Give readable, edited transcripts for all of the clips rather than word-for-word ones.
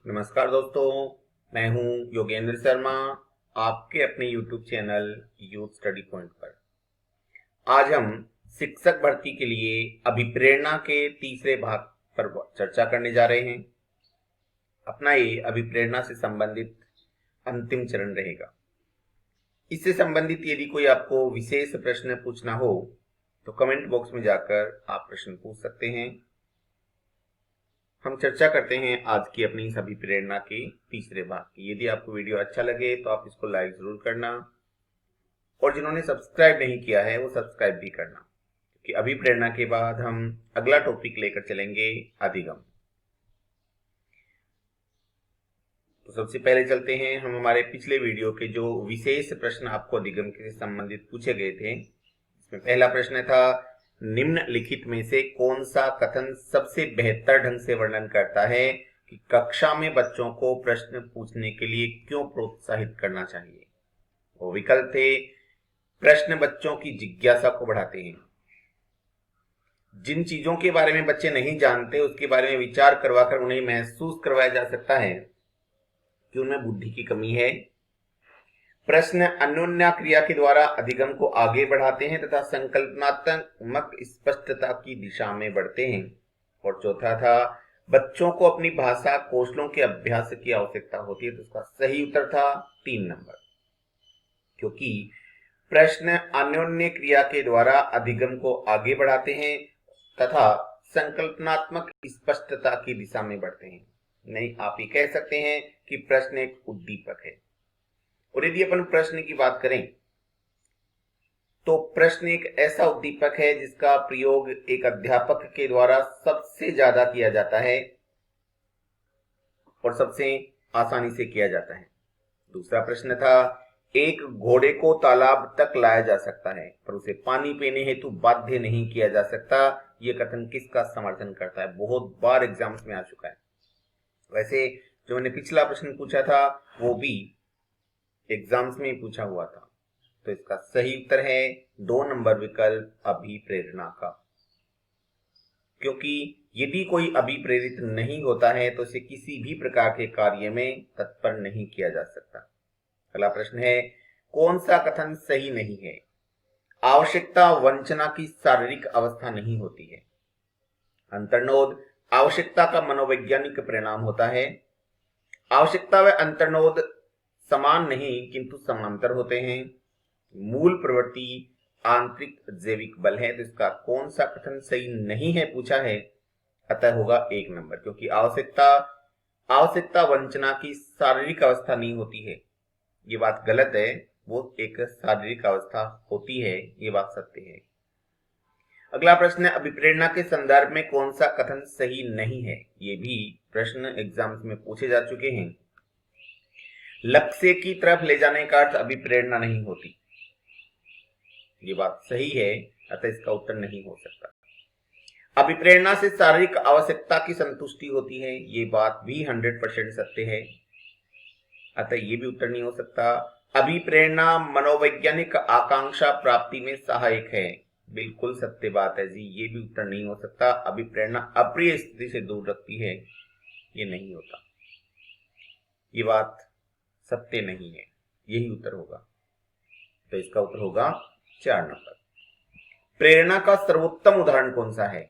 नमस्कार दोस्तों, मैं हूं योगेंद्र शर्मा, आपके अपने YouTube channel youth study point पर। आज हम शिक्षक भर्ती के लिए अभिप्रेरणा के तीसरे भाग पर चर्चा करने जा रहे हैं। अपना ये अभिप्रेरणा से संबंधित अंतिम चरण रहेगा। इससे संबंधित यदि कोई आपको विशेष प्रश्न पूछना हो तो कमेंट बॉक्स में जाकर आप प्रश्न पूछ सकते हैं। हम चर्चा करते हैं आज की अपनी इस अभिप्रेरणा के तीसरे भाग की। यदि आपको वीडियो अच्छा लगे तो आप इसको लाइक जरूर करना और जिन्होंने सब्सक्राइब नहीं किया है वो सब्सक्राइब भी करना, क्योंकि अभिप्रेरणा के बाद हम अगला टॉपिक लेकर चलेंगे अधिगम। तो सबसे पहले चलते हैं हम हमारे पिछले वीडियो के जो विशेष प्रश्न आपको अधिगम के संबंधित पूछे गए थे। इसमें पहला प्रश्न था, निम्नलिखित में से कौन सा कथन सबसे बेहतर ढंग से वर्णन करता है कि कक्षा में बच्चों को प्रश्न पूछने के लिए क्यों प्रोत्साहित करना चाहिए। वो विकल्प थे, प्रश्न बच्चों की जिज्ञासा को बढ़ाते हैं, जिन चीजों के बारे में बच्चे नहीं जानते उसके बारे में विचार करवाकर उन्हें महसूस करवाया जा सकता है कि उनमें बुद्धि की कमी है, प्रश्न अन्योन्या क्रिया के द्वारा अधिगम को आगे बढ़ाते हैं तथा संकल्पनात्मक स्पष्टता की दिशा में बढ़ते हैं, और चौथा था, बच्चों को अपनी भाषा कौशलों के अभ्यास की आवश्यकता होती है। तो उसका सही उत्तर था 3 नंबर, क्योंकि प्रश्न अन्योन्य क्रिया के द्वारा अधिगम को आगे बढ़ाते हैं तथा संकल्पनात्मक स्पष्टता की दिशा में बढ़ते हैं। नहीं, आप ये कह सकते हैं कि प्रश्न एक उद्दीपक है। और यदि अपन प्रश्न की बात करें तो प्रश्न एक ऐसा उद्दीपक है जिसका प्रयोग एक अध्यापक के द्वारा सबसे ज्यादा किया जाता है और सबसे आसानी से किया जाता है। दूसरा प्रश्न था, एक घोड़े को तालाब तक लाया जा सकता है पर उसे पानी पीने हेतु बाध्य नहीं किया जा सकता। यह कथन किसका समर्थन करता है? बहुत बार एग्जाम्स में आ चुका है। वैसे जो मैंने पिछला प्रश्न पूछा था वो भी एग्जाम्स में पूछा हुआ था। तो इसका सही उत्तर है 2 नंबर विकल्प, अभिप्रेरणा का। क्योंकि यदि कोई अभिप्रेरित नहीं होता है तो इसे किसी भी प्रकार के कार्य में तत्पर नहीं किया जा सकता। अगला प्रश्न है, कौन सा कथन सही नहीं है? आवश्यकता वंचना की शारीरिक अवस्था नहीं होती है। अंतर्नोद आवश्यकता का मनोवैज्ञानिक परिणाम होता है। आवश्यकता व अंतर्नोद समान नहीं किंतु समांतर होते हैं। मूल प्रवृत्ति आंतरिक जैविक बल है। तो इसका कौन सा कथन सही नहीं है पूछा है, अतः होगा 1 नंबर, क्योंकि आवश्यकता वंचना की शारीरिक अवस्था नहीं होती है। ये बात गलत है, वो एक शारीरिक अवस्था होती है, ये बात सत्य है। अगला प्रश्न है, अभिप्रेरणा के संदर्भ में कौन सा कथन सही नहीं है? ये भी प्रश्न एग्जाम्स में पूछे जा चुके हैं। लक्ष्य की तरफ ले जाने का अर्थ अभिप्रेरणा नहीं होती, ये बात सही है, अतः इसका उत्तर नहीं हो सकता। अभिप्रेरणा से शारीरिक आवश्यकता की संतुष्टि होती है, ये बात भी 100% सत्य है, अतः ये भी उत्तर नहीं हो सकता। अभिप्रेरणा मनोवैज्ञानिक आकांक्षा प्राप्ति में सहायक है, बिल्कुल सत्य बात है जी, ये भी उत्तर नहीं हो सकता। अभिप्रेरणा अप्रिय स्थिति से दूर रखती है, ये नहीं होता, ये बात सत्य नहीं है, यही उत्तर होगा। तो इसका उत्तर होगा 4 नंबर। प्रेरणा का सर्वोत्तम उदाहरण कौन सा है?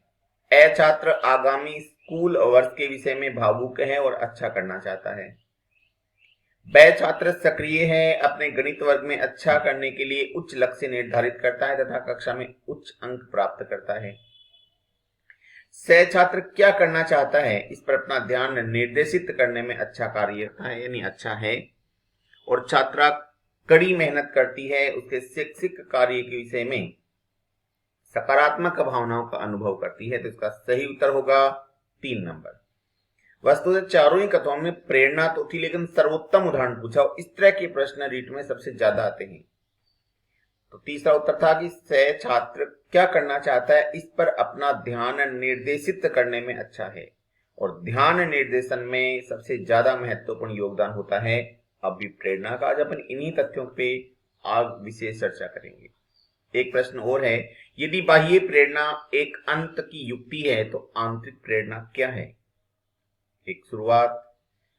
ए छात्र आगामी स्कूल वर्ष के विषय में भावुक है और अच्छा करना चाहता है। ब छात्र सक्रिय है, अपने गणित वर्ग में अच्छा करने के लिए उच्च लक्ष्य निर्धारित करता है तथा कक्षा में उच्च अंक प्राप्त करता है। स छात्र क्या करना चाहता है, इस पर अपना ध्यान निर्देशित करने में अच्छा कार्य करता है, यानी अच्छा है। और छात्रा कड़ी मेहनत करती है, उसके शैक्षिक कार्य के विषय में सकारात्मक भावनाओं का अनुभव करती है। तो इसका सही उत्तर होगा 3 नंबर। वस्तुतः चारों ही कथनों में प्रेरणा तो थी, लेकिन सर्वोत्तम उदाहरण पूछा, इस तरह के प्रश्न रीट में सबसे ज्यादा आते हैं। तो तीसरा उत्तर था कि स छात्र क्या करना चाहता है, इस पर अपना ध्यान निर्देशित करने में अच्छा है। और ध्यान निर्देशन में सबसे ज्यादा महत्वपूर्ण योगदान होता है अभिप्रेरणा का। आज अपन इन्हीं तथ्यों पे आज विशेष चर्चा करेंगे। एक प्रश्न और है, यदि बाह्य प्रेरणा एक अंत की युक्ति है तो आंतरिक प्रेरणा क्या है? एक शुरुआत,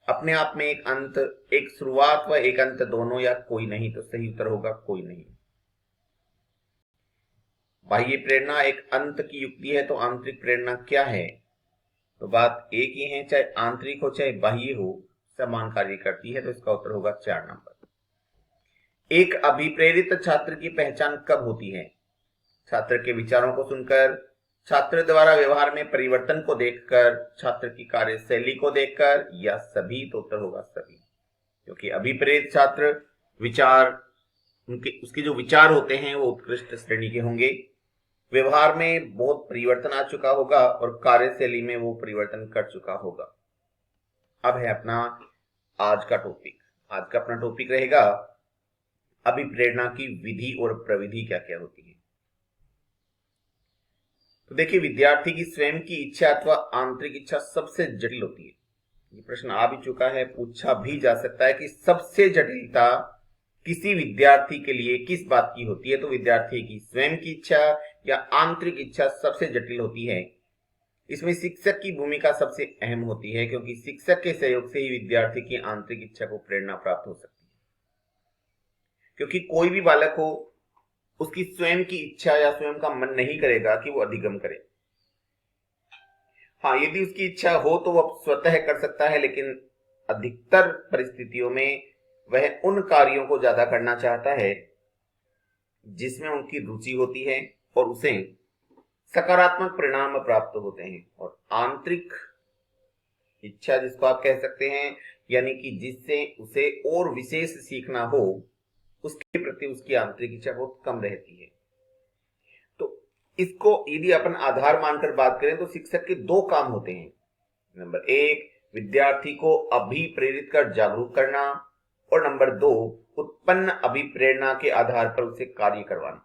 अपने आप में एक अंत, एक शुरुआत व एक अंत दोनों, या कोई नहीं, तो सही उत्तर होगा कोई नहीं। बाह्य प्रेरणा एक अंत की युक्ति है, तो आंतरिक प्रेरणा क्या है? तो बात एक ही है, चाहे आंतरिक हो चाहे बाह्य हो, समान कार्य करती है, तो इसका उत्तर होगा 4 नंबर। एक अभिप्रेरित छात्र की पहचान कब होती है? छात्र के विचारों को सुनकर, छात्र द्वारा व्यवहार में परिवर्तन को देखकर, छात्र की कार्यशैली को देखकर, या सभी? तो उत्तर होगा सभी, क्योंकि अभिप्रेरित छात्र विचार, उसके जो विचार होते हैं वो उत्कृष्ट श्रेणी के होंगे, व्यवहार में बहुत परिवर्तन आ चुका होगा और कार्यशैली में वो परिवर्तन कर चुका होगा। अब है अपना आज का टॉपिक। आज का अपना टॉपिक रहेगा अभिप्रेरणा की विधि और प्रविधि क्या क्या होती है। तो देखिए, विद्यार्थी की स्वयं की इच्छा अथवा आंतरिक इच्छा सबसे जटिल होती है। ये प्रश्न आ भी चुका है, पूछा भी जा सकता है कि सबसे जटिलता किसी विद्यार्थी के लिए किस बात की होती है? तो विद्यार्थी की स्वयं की इच्छा या आंतरिक इच्छा सबसे जटिल होती है। इसमें शिक्षक की भूमिका सबसे अहम होती है, क्योंकि शिक्षक के सहयोग से ही विद्यार्थी की आंतरिक इच्छा को प्रेरणा प्राप्त हो सकती है। क्योंकि कोई भी बालक हो, उसकी स्वयं की इच्छा या स्वयं का मन नहीं करेगा कि वो अधिगम करे। हाँ, यदि उसकी इच्छा हो तो वह स्वतः कर सकता है, लेकिन अधिकतर परिस्थितियों में वह उन कार्यों को ज्यादा करना चाहता है जिसमें उनकी रुचि होती है और उसे सकारात्मक परिणाम प्राप्त होते हैं। और आंतरिक इच्छा जिसको आप कह सकते हैं, यानी कि जिससे उसे और विशेष सीखना हो, उसके प्रति उसकी आंतरिक इच्छा बहुत कम रहती है। तो इसको यदि अपन आधार मानकर बात करें तो शिक्षक के 2 काम होते हैं। नंबर 1, विद्यार्थी को अभिप्रेरित कर जागरूक करना, और नंबर 2, उत्पन्न अभिप्रेरणा के आधार पर उसे कार्य करवाना।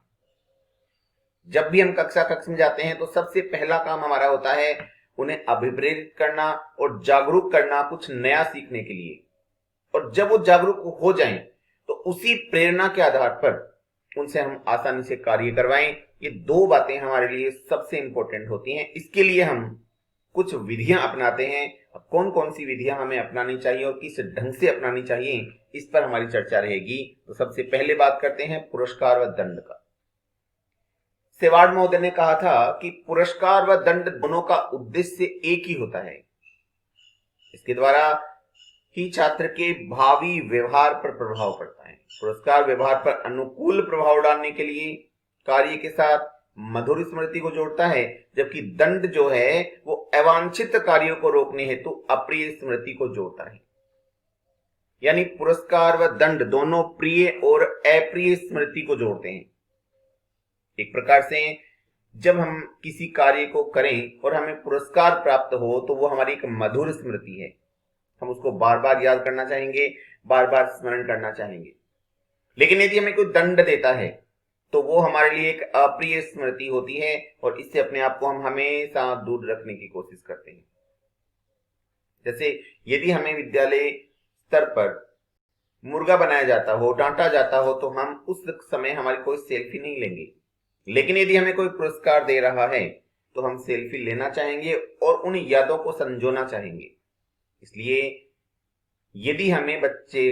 जब भी हम कक्षा में जाते हैं तो सबसे पहला काम हमारा होता है उन्हें अभिप्रेरित करना और जागरूक करना कुछ नया सीखने के लिए। और जब वो जागरूक हो जाएं तो उसी प्रेरणा के आधार पर उनसे हम आसानी से कार्य करवाएं। ये 2 बातें हमारे लिए सबसे इंपॉर्टेंट होती हैं। इसके लिए हम कुछ विधियां अपनाते हैं। अब कौन कौन सी विधियां हमें अपनानी चाहिए और किस ढंग से अपनानी चाहिए, इस पर हमारी चर्चा रहेगी। तो सबसे पहले बात करते हैं पुरस्कार व दंड का। सेवार्ड महोदय ने कहा था कि पुरस्कार व दंड दोनों का उद्देश्य एक ही होता है। इसके द्वारा ही छात्र के भावी व्यवहार पर प्रभाव पड़ता है। पुरस्कार व्यवहार पर अनुकूल प्रभाव डालने के लिए कार्य के साथ मधुर स्मृति को जोड़ता है, जबकि दंड जो है वो अवांछित कार्यों को रोकने हेतु अप्रिय स्मृति को जोड़ता है। यानी पुरस्कार व दंड दोनों प्रिय और अप्रिय स्मृति को जोड़ते हैं। एक प्रकार से जब हम किसी कार्य को करें और हमें पुरस्कार प्राप्त हो तो वो हमारी एक मधुर स्मृति है। हम उसको बार बार याद करना चाहेंगे, बार बार स्मरण करना चाहेंगे। लेकिन यदि हमें कोई दंड देता है तो वो हमारे लिए एक अप्रिय स्मृति होती है और इससे अपने आप को हम हमेशा दूर रखने की कोशिश करते हैं। जैसे यदि हमें विद्यालय स्तर पर मुर्गा बनाया जाता हो, डांटा जाता हो, तो हम उस समय हमारी कोई सेल्फी नहीं लेंगे। लेकिन यदि हमें कोई पुरस्कार दे रहा है तो हम सेल्फी लेना चाहेंगे और उन यादों को संजोना चाहेंगे। इसलिए यदि हमें बच्चे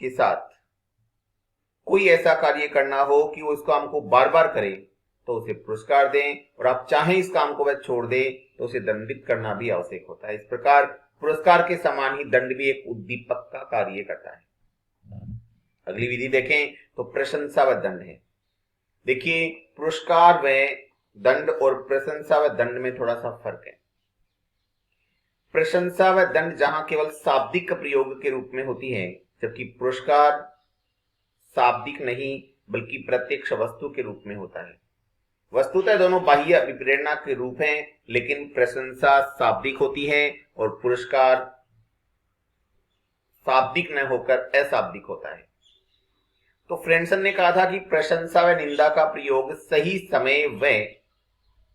के साथ कोई ऐसा कार्य करना हो कि वो इसको हमको बार बार करे तो उसे पुरस्कार दें, और आप चाहें इस काम को वह छोड़ दे तो उसे दंडित करना भी आवश्यक होता है। इस प्रकार पुरस्कार के समान ही दंड भी एक उद्दीपक का कार्य करता है। अगली विधि देखें तो प्रशंसा व दंड है। देखिए, पुरस्कार व दंड और प्रशंसा व दंड में थोड़ा सा फर्क है। प्रशंसा व दंड जहां केवल शाब्दिक प्रयोग के रूप में होती है, जबकि पुरस्कार शाब्दिक नहीं बल्कि प्रत्यक्ष वस्तु के रूप में होता है। वस्तुतः दोनों बाह्य अभिप्रेरणा के रूप हैं, लेकिन प्रशंसा शाब्दिक होती है और पुरस्कार शाब्दिक न होकर अशाब्दिक होता है। तो फ्रेंडसन ने कहा था कि प्रशंसा व निंदा का प्रयोग सही समय व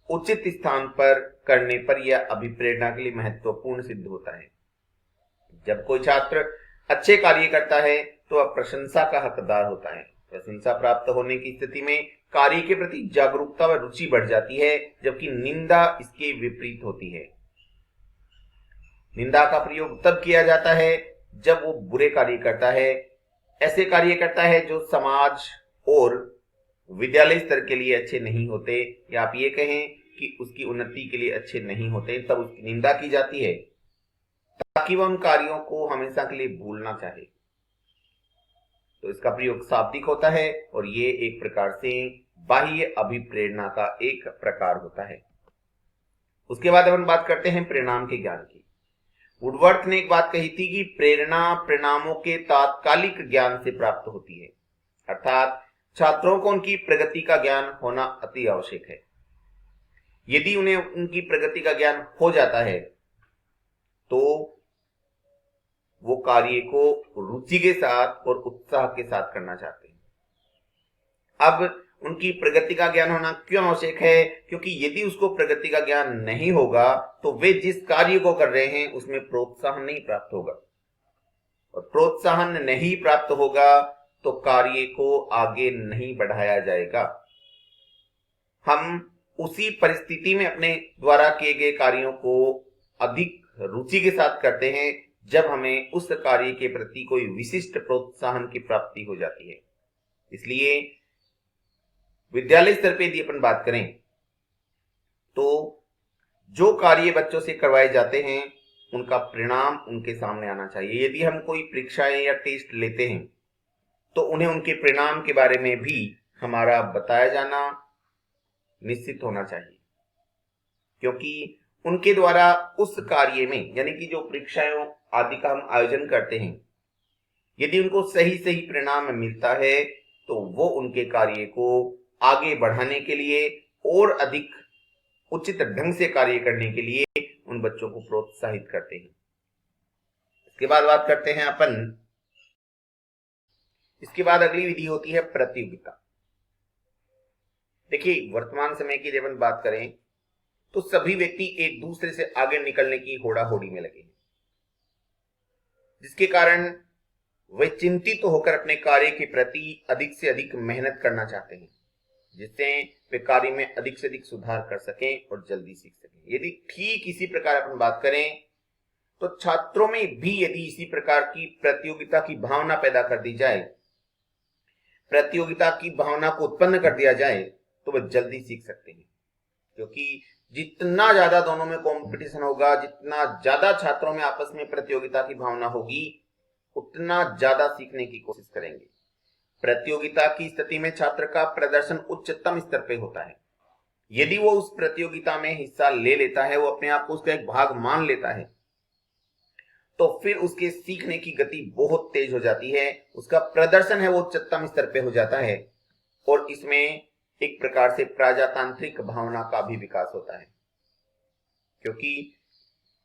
उचित स्थान पर करने पर यह अभिप्रेरणा के लिए महत्वपूर्ण सिद्ध होता है। जब कोई छात्र अच्छे कार्य करता है तो वह प्रशंसा का हकदार होता है। प्रशंसा प्राप्त होने की स्थिति में कार्य के प्रति जागरूकता व रुचि बढ़ जाती है, जबकि निंदा इसके विपरीत होती है। निंदा का प्रयोग तब किया जाता है जब वो बुरे कार्य करता है, ऐसे कार्य करता है जो समाज और विद्यालय स्तर के लिए अच्छे नहीं होते, या आप ये कहें कि उसकी उन्नति के लिए अच्छे नहीं होते, तब उसकी निंदा की जाती है ताकि वह उन कार्यों को हमेशा के लिए भूलना चाहे। तो इसका प्रयोग शाब्दिक होता है और ये एक प्रकार से बाह्य अभिप्रेरणा का एक प्रकार होता है। उसके बाद अपन बात करते हैं परिणाम के ज्ञान की। वुडवर्थ ने एक बात कही थी कि प्रेरणा परिणामों के तात्कालिक ज्ञान से प्राप्त होती है, अर्थात छात्रों को उनकी प्रगति का ज्ञान होना अति आवश्यक है। यदि उन्हें उनकी प्रगति का ज्ञान हो जाता है तो वो कार्य को रुचि के साथ और उत्साह के साथ करना चाहते हैं। अब उनकी प्रगति का ज्ञान होना क्यों आवश्यक है? क्योंकि यदि उसको प्रगति का ज्ञान नहीं होगा तो वे जिस कार्य को कर रहे हैं उसमें प्रोत्साहन नहीं प्राप्त होगा, और प्रोत्साहन नहीं प्राप्त होगा तो कार्य को आगे नहीं बढ़ाया जाएगा। हम उसी परिस्थिति में अपने द्वारा किए गए कार्यों को अधिक रुचि के साथ करते हैं जब हमें उस कार्य के प्रति कोई विशिष्ट प्रोत्साहन की प्राप्ति हो जाती है। इसलिए विद्यालय स्तर पे यदि अपन बात करें तो जो कार्य बच्चों से करवाए जाते हैं उनका परिणाम उनके सामने आना चाहिए। यदि हम कोई परीक्षाएं या टेस्ट लेते हैं तो उन्हें उनके परिणाम के बारे में भी हमारा बताया जाना निश्चित होना चाहिए, क्योंकि उनके द्वारा उस कार्य में, यानी कि जो परीक्षाओं आदि का हम आयोजन करते हैं, यदि उनको सही सही परिणाम मिलता है तो वो उनके कार्य को आगे बढ़ाने के लिए और अधिक उचित ढंग से कार्य करने के लिए उन बच्चों को प्रोत्साहित करते हैं। इसके बाद बात करते हैं अपन, इसके बाद अगली विधि होती है प्रतियोगिता। देखिए, वर्तमान समय की जब हम बात करें तो सभी व्यक्ति एक दूसरे से आगे निकलने की होड़ा होड़ी में लगे हैं, जिसके कारण वे चिंतित होकर अपने कार्य के प्रति अधिक से अधिक मेहनत करना चाहते हैं, जिससे वे कार्य में अधिक से अधिक सुधार कर सकें और जल्दी सीख सकें। यदि ठीक इसी प्रकार अपन बात करें तो छात्रों में भी यदि इसी प्रकार की प्रतियोगिता की भावना पैदा कर दी जाए, प्रतियोगिता की भावना को उत्पन्न कर दिया जाए, तो वे जल्दी सीख सकते हैं। क्योंकि जितना ज्यादा दोनों में कंपटीशन होगा, जितना ज्यादा छात्रों में आपस में प्रतियोगिता की भावना होगी, उतना ज्यादा सीखने की कोशिश करेंगे। प्रतियोगिता की स्थिति में छात्र का प्रदर्शन उच्चतम स्तर पे होता है। यदि वो उस प्रतियोगिता में हिस्सा ले लेता है, वो अपने आप को उसका एक भाग मान लेता है, तो फिर उसके सीखने की गति बहुत तेज हो जाती है, उसका प्रदर्शन है वो उच्चतम स्तर पे हो जाता है, और इसमें एक प्रकार से प्रजातांत्रिक भावना का भी विकास होता है, क्योंकि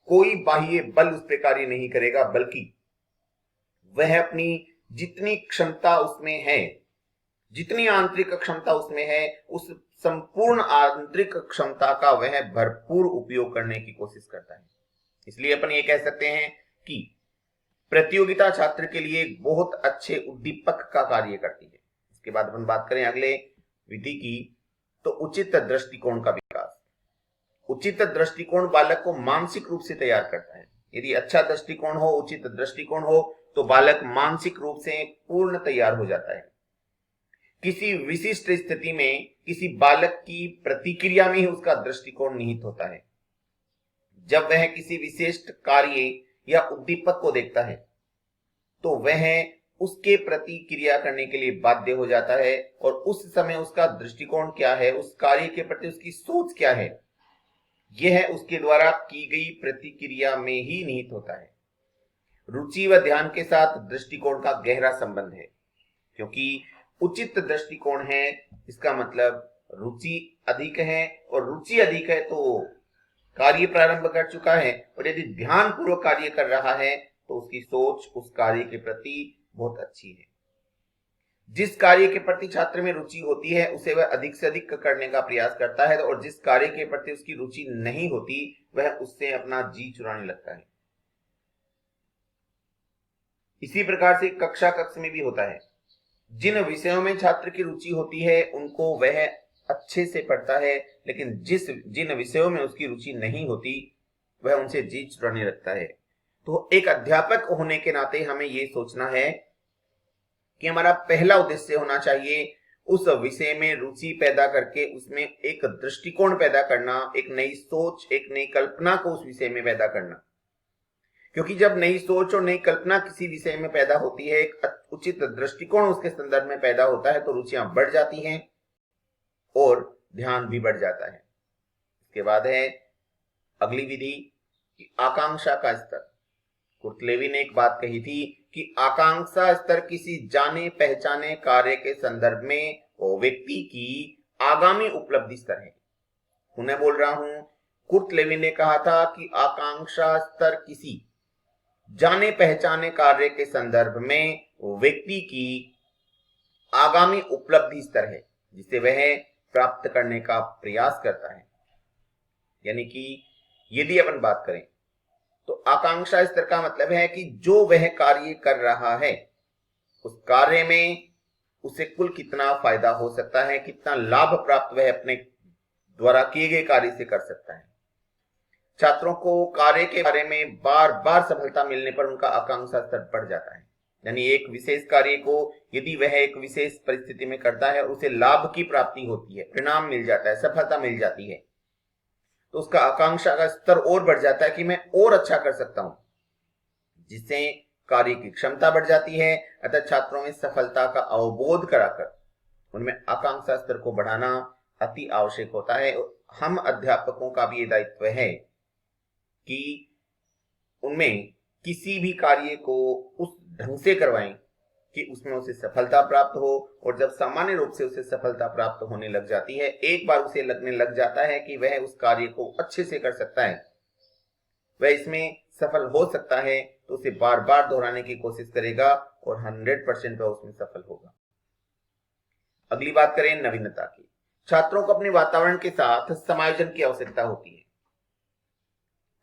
कोई बाह्य बल उस पर कार्य नहीं करेगा, बल्कि वह अपनी जितनी क्षमता उसमें है, जितनी आंतरिक क्षमता उसमें है, उस संपूर्ण आंतरिक क्षमता का वह भरपूर उपयोग करने की कोशिश करता है। इसलिए अपन ये कह सकते हैं कि प्रतियोगिता छात्र के लिए एक बहुत अच्छे उद्दीपक का कार्य करती है। इसके बाद अपन बात करें अगले विधि की, तो उचित दृष्टिकोण का विकास। उचित दृष्टिकोण बालक को मानसिक रूप से तैयार करता है। यदि अच्छा दृष्टिकोण हो, उचित दृष्टिकोण हो, तो बालक मानसिक रूप से पूर्ण तैयार हो जाता है। किसी विशिष्ट स्थिति में किसी बालक की प्रतिक्रिया में ही उसका दृष्टिकोण निहित होता है। जब वह किसी विशिष्ट कार्य या उद्दीपक को देखता है तो वह उसके प्रति क्रिया करने के लिए बाध्य हो जाता है, और उस समय उसका दृष्टिकोण क्या है, उस कार्य के प्रति उसकी सोच क्या है, यह उसके द्वारा की गई प्रतिक्रिया में ही निहित होता है। रुचि व ध्यान के साथ दृष्टिकोण का गहरा संबंध है, क्योंकि उचित दृष्टिकोण है इसका मतलब रुचि अधिक है, और रुचि अधिक है तो कार्य प्रारंभ कर चुका है, और यदि ध्यान पूर्वक कार्य कर रहा है तो उसकी सोच उस कार्य के प्रति बहुत अच्छी है। जिस कार्य के प्रति छात्र में रुचि होती है उसे वह अधिक से अधिक करने का प्रयास करता है, और जिस कार्य के प्रति उसकी रुचि नहीं होती वह उससे अपना जी चुराने लगता है। इसी प्रकार से कक्षा कक्ष में भी होता है। जिन विषयों में छात्र की रुचि होती है उनको वह अच्छे से पढ़ता है, लेकिन जिन विषयों में उसकी रुचि नहीं होती वह उनसे जी चुराने लगता है। तो एक अध्यापक होने के नाते हमें ये सोचना है कि हमारा पहला उद्देश्य होना चाहिए उस विषय में रुचि पैदा करके उसमें एक दृष्टिकोण पैदा करना, एक नई सोच, एक नई कल्पना को उस विषय में पैदा करना। क्योंकि जब नई सोच और नई कल्पना किसी विषय में पैदा होती है, एक उचित दृष्टिकोण उसके संदर्भ में पैदा होता है, तो रुचियां बढ़ जाती हैं और ध्यान भी बढ़ जाता है। इसके बाद है अगली विधि कि आकांक्षा का स्तर। कुर्तलेवी ने एक बात कही थी कि आकांक्षा स्तर किसी जाने पहचाने कार्य के संदर्भ में वो व्यक्ति की आगामी उपलब्धि स्तर है। मैं बोल रहा हूं, कुर्तलेवी ने कहा था कि आकांक्षा स्तर किसी जाने पहचाने कार्य के संदर्भ में व्यक्ति की आगामी उपलब्धि स्तर है जिसे वह प्राप्त करने का प्रयास करता है। यानी कि यदि अपन बात करें तो आकांक्षा स्तर का मतलब है कि जो वह कार्य कर रहा है उस कार्य में उसे कुल कितना फायदा हो सकता है, कितना लाभ प्राप्त वह अपने द्वारा किए गए कार्य से कर सकता है। छात्रों को कार्य के बारे में बार बार सफलता मिलने पर उनका आकांक्षा स्तर बढ़ जाता है। यानी एक विशेष कार्य को यदि वह एक विशेष परिस्थिति में करता है, उसे लाभ की प्राप्ति होती है, परिणाम मिल जाता है, सफलता मिल जाती है, तो उसका आकांक्षा का स्तर और बढ़ जाता है कि मैं और अच्छा कर सकता हूं, जिससे कार्य की क्षमता बढ़ जाती है। अतः छात्रों में सफलता का अवबोध कराकर उनमें आकांक्षा स्तर को बढ़ाना अति आवश्यक होता है। हम अध्यापकों का भी ये दायित्व है कि उनमें किसी भी कार्य को उस ढंग से करवाएं कि उसमें उसे सफलता प्राप्त हो, और जब सामान्य रूप से उसे सफलता प्राप्त होने लग जाती है, एक बार उसे लगने लग जाता है कि वह उस कार्य को अच्छे से कर सकता है, वह इसमें सफल हो सकता है, तो उसे बार बार दोहराने की कोशिश करेगा और 100% वह उसमें सफल होगा। अगली बात करें नवीनता की। छात्रों को अपने वातावरण के साथ समायोजन की आवश्यकता होती है।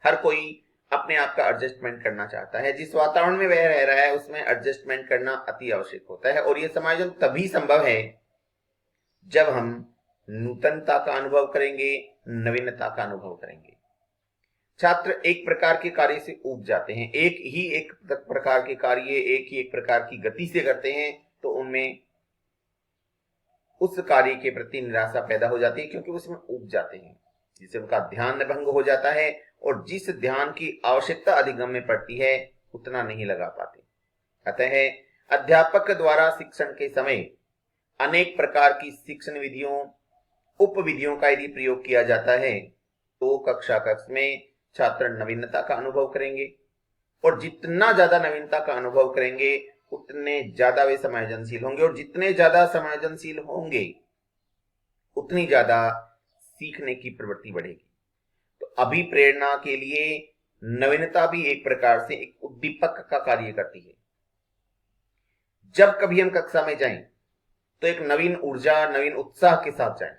हर कोई अपने आप का एडजस्टमेंट करना चाहता है। जिस वातावरण में वह रह रहा है उसमें एडजस्टमेंट करना अति आवश्यक होता है, और यह समायोजन तभी संभव है जब हम नूतनता का अनुभव करेंगे, नवीनता का अनुभव करेंगे। छात्र एक प्रकार के कार्य से ऊब जाते हैं, एक प्रकार के कार्य एक प्रकार की गति से करते हैं, तो उनमें उस कार्य के प्रति निराशा पैदा हो जाती है, क्योंकि उसमें ऊब जाते हैं, जिससे उनका ध्यान भंग हो जाता है, और जिस ध्यान की आवश्यकता अधिगम में पड़ती है उतना नहीं लगा पाते। अतः अध्यापक द्वारा शिक्षण के समय अनेक प्रकार की शिक्षण विधियों, उपविधियों का यदि प्रयोग किया जाता है तो कक्ष में छात्र नवीनता का अनुभव करेंगे, और जितना ज्यादा नवीनता का अनुभव करेंगे उतने ज्यादा वे समायोजनशील होंगे, और जितने ज्यादा समायोजनशील होंगे उतनी ज्यादा सीखने की प्रवृत्ति बढ़ेगी। तो अभिप्रेरणा के लिए नवीनता भी एक प्रकार से एक उद्दीपक का कार्य करती है। जब कभी हम कक्षा में जाएं तो एक नवीन ऊर्जा, नवीन उत्साह के साथ जाएं।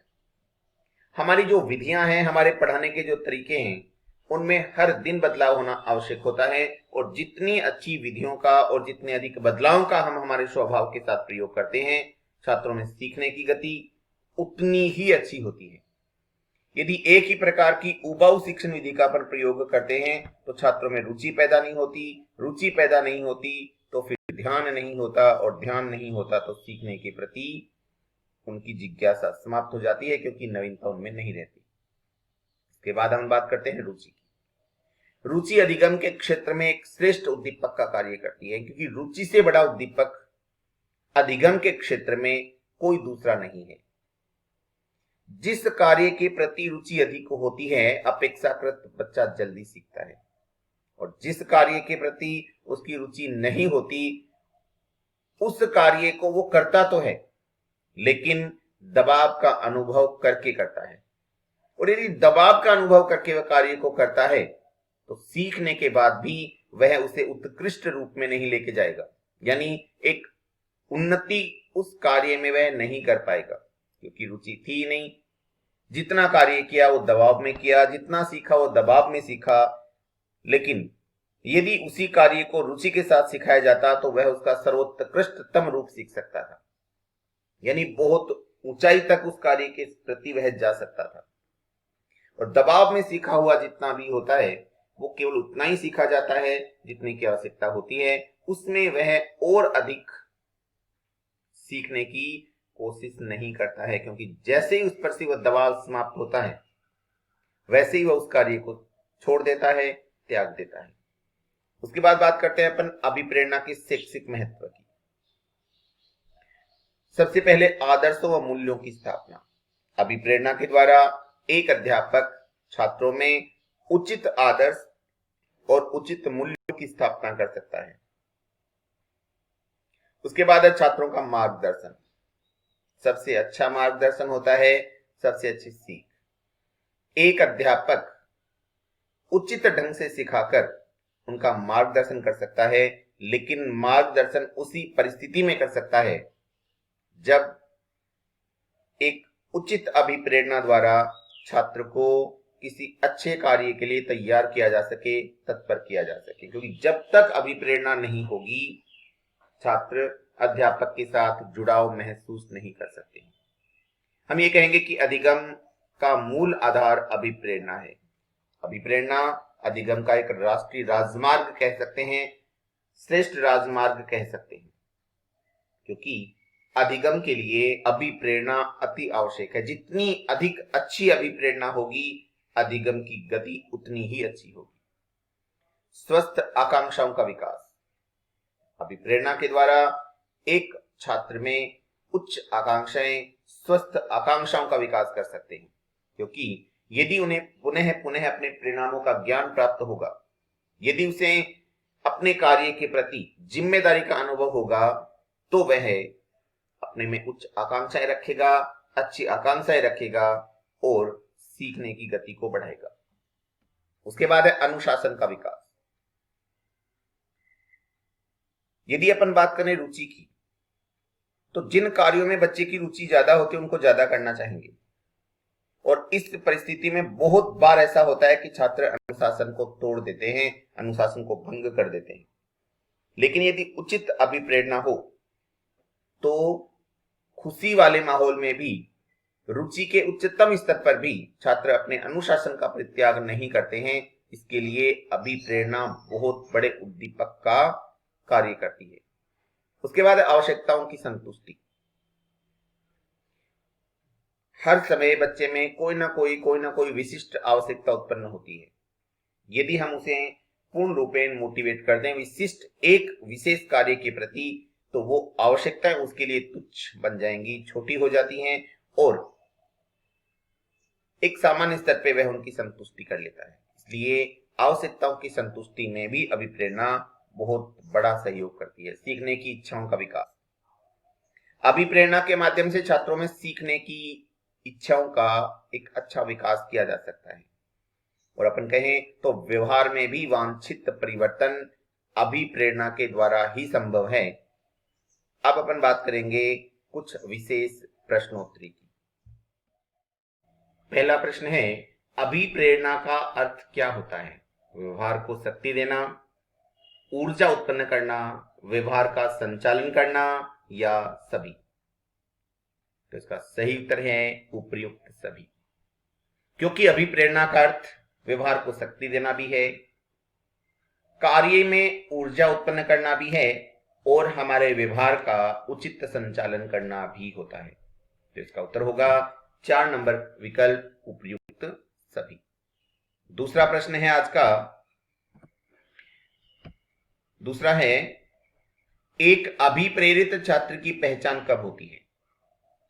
हमारी जो विधियां हैं, हमारे पढ़ाने के जो तरीके हैं, उनमें हर दिन बदलाव होना आवश्यक होता है, और जितनी अच्छी विधियों का और जितने अधिक बदलावों का हम हमारे स्वभाव के साथ प्रयोग करते हैं, छात्रों में सीखने की गति उतनी ही अच्छी होती है। यदि एक ही प्रकार की उबाऊ शिक्षण विधि का अपन प्रयोग करते हैं तो छात्रों में रुचि पैदा नहीं होती, रुचि पैदा नहीं होती तो फिर ध्यान नहीं होता, और ध्यान नहीं होता तो सीखने के प्रति उनकी जिज्ञासा समाप्त हो जाती है, क्योंकि नवीनता उनमें नहीं रहती। इसके बाद हम बात करते हैं रुचि की। रुचि अधिगम के क्षेत्र में एक श्रेष्ठ उद्दीपक का कार्य करती है, क्योंकि रुचि से बड़ा उद्दीपक अधिगम के क्षेत्र में कोई दूसरा नहीं है। जिस कार्य के प्रति रुचि अधिक होती है अपेक्षाकृत बच्चा जल्दी सीखता है, और जिस कार्य के प्रति उसकी रुचि नहीं होती उस कार्य को वो करता तो है लेकिन दबाव का अनुभव करके करता है, और यदि दबाव का अनुभव करके वह कार्य को करता है तो सीखने के बाद भी वह उसे उत्कृष्ट रूप में नहीं लेके जाएगा, यानी एक उन्नति उस कार्य में वह नहीं कर पाएगा, क्योंकि रुचि थी नहीं। जितना कार्य किया वो दबाव में किया, जितना सीखा वो दबाव में सीखा। लेकिन यदि उसी कार्य को रुचि के साथ सिखाया जाता तो वह उसका सर्वोत्कृष्टतम रूप सीख सकता था, यानी बहुत ऊंचाई तक उस कार्य के प्रति वह जा सकता था। और दबाव में सीखा हुआ जितना भी होता है वो केवल उतना ही सीखा जाता है जितने की आवश्यकता होती है, उसमें वह और अधिक सीखने की कोशिश नहीं करता है, क्योंकि जैसे ही उस पर से वह दबाव समाप्त होता है वैसे ही वह उस कार्य को छोड़ देता है, त्याग देता है। उसके बाद बात करते हैं अपन अभिप्रेरणा के शैक्षिक महत्व की। सबसे पहले आदर्शों व मूल्यों की स्थापना। अभिप्रेरणा के द्वारा एक अध्यापक छात्रों में उचित आदर्श और उचित मूल्यों की स्थापना कर सकता है। उसके बाद है छात्रों का मार्गदर्शन। सबसे अच्छा मार्गदर्शन होता है सबसे अच्छी सीख। एक अध्यापक उचित ढंग से सिखाकर उनका मार्गदर्शन कर सकता है, लेकिन मार्गदर्शन उसी परिस्थिति में कर सकता है जब एक उचित अभिप्रेरणा द्वारा छात्र को किसी अच्छे कार्य के लिए तैयार किया जा सके, तत्पर किया जा सके। क्योंकि जब तक अभिप्रेरणा नहीं होगी छात्र अध्यापक के साथ जुड़ाव महसूस नहीं कर सकते। हम ये कहेंगे कि अधिगम का मूल आधार अभिप्रेरणा है। अभिप्रेरणा अधिगम का एक राष्ट्रीय राजमार्ग कह सकते हैं, श्रेष्ठ राजमार्ग कह सकते हैं, क्योंकि अधिगम के लिए अभिप्रेरणा अति आवश्यक है। जितनी अधिक अच्छी अभिप्रेरणा होगी अधिगम की गति उतनी ही अच्छी होगी। स्वस्थ आकांक्षाओं का विकास। अभिप्रेरणा के द्वारा एक छात्र में उच्च आकांक्षाएं, स्वस्थ आकांक्षाओं का विकास कर सकते हैं, क्योंकि यदि उन्हें पुनः पुनः अपने परिणामों का ज्ञान प्राप्त होगा, यदि उसे अपने कार्य के प्रति जिम्मेदारी का अनुभव होगा, तो वह अपने में उच्च आकांक्षाएं रखेगा, अच्छी आकांक्षाएं रखेगा और सीखने की गति को बढ़ाएगा। उसके बाद है अनुशासन का विकास। यदि अपन बात करें रुचि की, तो जिन कार्यों में बच्चे की रुचि ज्यादा होती है उनको ज्यादा करना चाहेंगे, और इस परिस्थिति में बहुत बार ऐसा होता है कि छात्र अनुशासन को तोड़ देते हैं, अनुशासन को भंग कर देते हैं। लेकिन यदि उचित अभिप्रेरणा हो तो खुशी वाले माहौल में भी, रुचि के उच्चतम स्तर पर भी छात्र अपने अनुशासन का परित्याग नहीं करते हैं। इसके लिए अभिप्रेरणा बहुत बड़े उद्दीपक का कार्य करती है। उसके बाद आवश्यकताओं की संतुष्टि। हर समय बच्चे में कोई ना कोई विशिष्ट आवश्यकता उत्पन्न होती है। यदि हम उसे पूर्ण रूपेण मोटिवेट कर दें विशिष्ट एक विशेष कार्य के प्रति, तो वो आवश्यकताएं उसके लिए तुच्छ बन जाएंगी, छोटी हो जाती हैं, और एक सामान्य स्तर पे वह उनकी संतुष्टि कर लेता है। इसलिए आवश्यकताओं की संतुष्टि में भी अभिप्रेरणा बहुत बड़ा सहयोग करती है। सीखने की इच्छाओं का विकास। अभिप्रेरणा के माध्यम से छात्रों में सीखने की इच्छाओं का एक अच्छा विकास किया जा सकता है, और अपन कहें तो व्यवहार में भी वांछित परिवर्तन अभिप्रेरणा के द्वारा ही संभव है। अब अपन बात करेंगे कुछ विशेष प्रश्नोत्तरी की। पहला प्रश्न है, अभिप्रेरणा का अर्थ क्या होता है? व्यवहार को शक्ति देना, ऊर्जा उत्पन्न करना, व्यवहार का संचालन करना, या सभी? तो इसका सही उत्तर है उपर्युक्त सभी, क्योंकि अभिप्रेरणा का अर्थ व्यवहार को शक्ति देना भी है, कार्य में ऊर्जा उत्पन्न करना भी है, और हमारे व्यवहार का उचित संचालन करना भी होता है। तो इसका उत्तर होगा 4 नंबर विकल्प उपर्युक्त सभी। दूसरा प्रश्न है आज का, दूसरा है, एक अभिप्रेरित छात्र की पहचान कब होती है?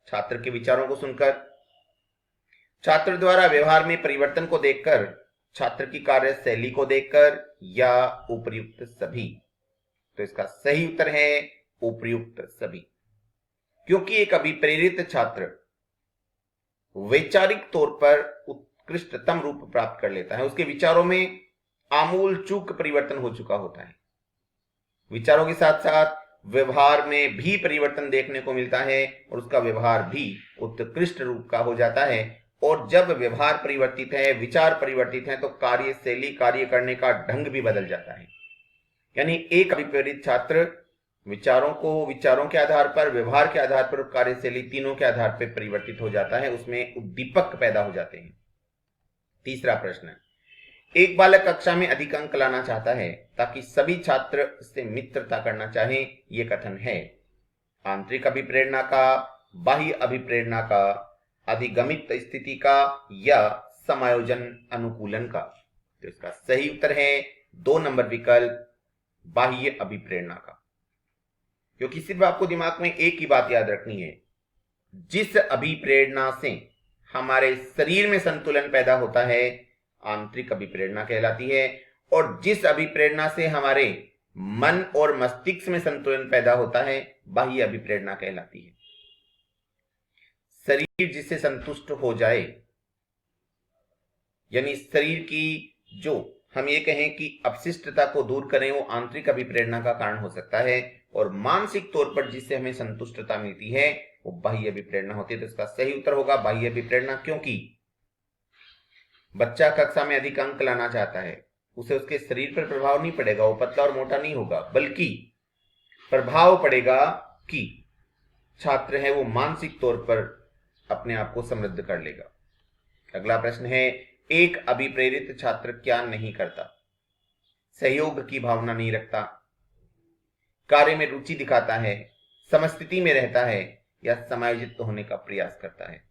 छात्र के विचारों को सुनकर, छात्र द्वारा व्यवहार में परिवर्तन को देखकर, छात्र की कार्यशैली को देखकर, या उपर्युक्त सभी? तो इसका सही उत्तर है उपर्युक्त सभी, क्योंकि एक अभिप्रेरित छात्र वैचारिक तौर पर उत्कृष्टतम रूप प्राप्त कर लेता है। उसके विचारों में आमूल चूक परिवर्तन हो चुका होता है। विचारों के साथ साथ व्यवहार में भी परिवर्तन देखने को मिलता है, और उसका व्यवहार भी उत्कृष्ट रूप का हो जाता है। और जब व्यवहार परिवर्तित है, विचार परिवर्तित है, तो कार्यशैली, कार्य करने का ढंग भी बदल जाता है। यानी एक अभिप्रेरित छात्र विचारों के आधार पर, व्यवहार के आधार पर, कार्यशैली, तीनों के आधार पर परिवर्तित हो जाता है। उसमें उद्दीपक पैदा हो जाते हैं। तीसरा प्रश्न, एक बालक कक्षा में अधिक अंक लाना चाहता है ताकि सभी छात्र उससे मित्रता करना चाहें, ये कथन है। आंतरिक अभिप्रेरणा का, बाह्य अभिप्रेरणा का, अधिगमित स्थिति का या समायोजन अनुकूलन का? तो इसका सही उत्तर है 2 नंबर विकल्प, बाह्य अभिप्रेरणा का। क्योंकि सिर्फ आपको दिमाग में एक ही बात याद रखनी है, जिस अभिप्रेरणा से हमारे शरीर में संतुलन पैदा होता है आंतरिक अभिप्रेरणा कहलाती है, और जिस अभिप्रेरणा से हमारे मन और मस्तिष्क में संतुलन पैदा होता है बाह्य अभिप्रेरणा कहलाती है। शरीर जिससे संतुष्ट हो जाए, यानी शरीर की जो हम ये कहें कि अपशिष्टता को दूर करें, वो आंतरिक अभिप्रेरणा का कारण हो सकता है, और मानसिक तौर पर जिससे हमें संतुष्टता मिलती है वो बाह्य अभिप्रेरणा होती है। तो इसका सही उत्तर होगा बाह्य अभिप्रेरणा, क्योंकि बच्चा कक्षा में अधिक अंक लाना चाहता है, उसे उसके शरीर पर प्रभाव नहीं पड़ेगा, वो पतला और मोटा नहीं होगा, बल्कि प्रभाव पड़ेगा कि छात्र है वो मानसिक तौर पर अपने आप को समृद्ध कर लेगा। अगला प्रश्न है, एक अभिप्रेरित छात्र क्या नहीं करता? सहयोग की भावना नहीं रखता, कार्य में रुचि दिखाता है, समस्थिति में रहता है या समायोजित होने का प्रयास करता है।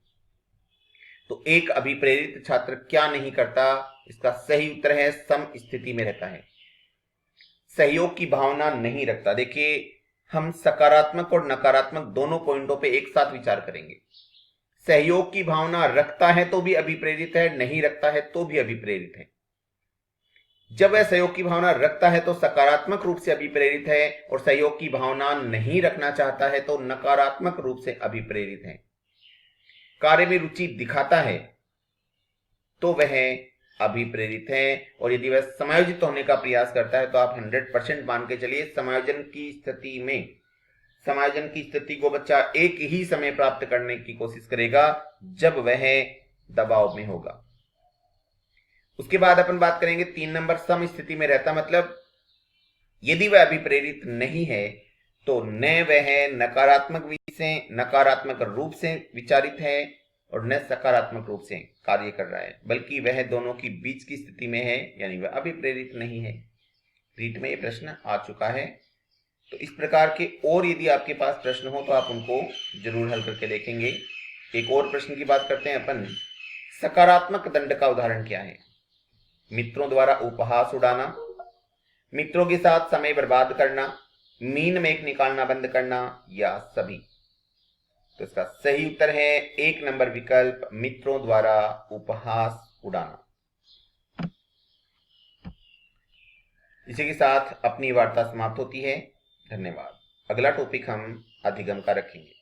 तो एक अभिप्रेरित छात्र क्या नहीं करता? इसका सही उत्तर है सम स्थिति में रहता है, सहयोग की भावना नहीं रखता। देखिए, हम सकारात्मक और नकारात्मक दोनों पॉइंटों पे एक साथ विचार करेंगे। सहयोग की भावना रखता है तो भी अभिप्रेरित है, नहीं रखता है तो भी अभिप्रेरित है। जब वह सहयोग की भावना रखता है तो सकारात्मक रूप से अभिप्रेरित है, और सहयोग की भावना नहीं रखना चाहता है तो नकारात्मक रूप से अभिप्रेरित है। कार्य में रुचि दिखाता है तो वह अभिप्रेरित है, और यदि वह समायोजित होने का प्रयास करता है तो आप 100% मान के चलिए समायोजन की स्थिति को बच्चा एक ही समय प्राप्त करने की कोशिश करेगा जब वह दबाव में होगा। उसके बाद अपन बात करेंगे 3 नंबर, सम स्थिति में रहता, मतलब यदि वह अभिप्रेरित नहीं है तो न वह नकारात्मक रूप से विचारित है और न सकारात्मक रूप से कार्य कर रहा है, बल्कि वह दोनों की बीच की स्थिति में है, यानी वह अभिप्रेरित नहीं है। रीट में ये प्रश्न आ चुका है। तो इस प्रकार के और यदि आपके पास प्रश्न हो तो आप उनको जरूर हल करके देखेंगे। एक और प्रश्न की बात करते हैं अपन, सकारात्मक दंड का उदाहरण क्या है? मित्रों द्वारा उपहास उड़ाना, मित्रों के साथ समय बर्बाद करना, मीन मेक निकालना बंद करना या सभी? तो इसका सही उत्तर है 1 नंबर विकल्प, मित्रों द्वारा उपहास उड़ाना। इसी के साथ अपनी वार्ता समाप्त होती है। धन्यवाद। अगला टॉपिक हम अधिगम का रखेंगे।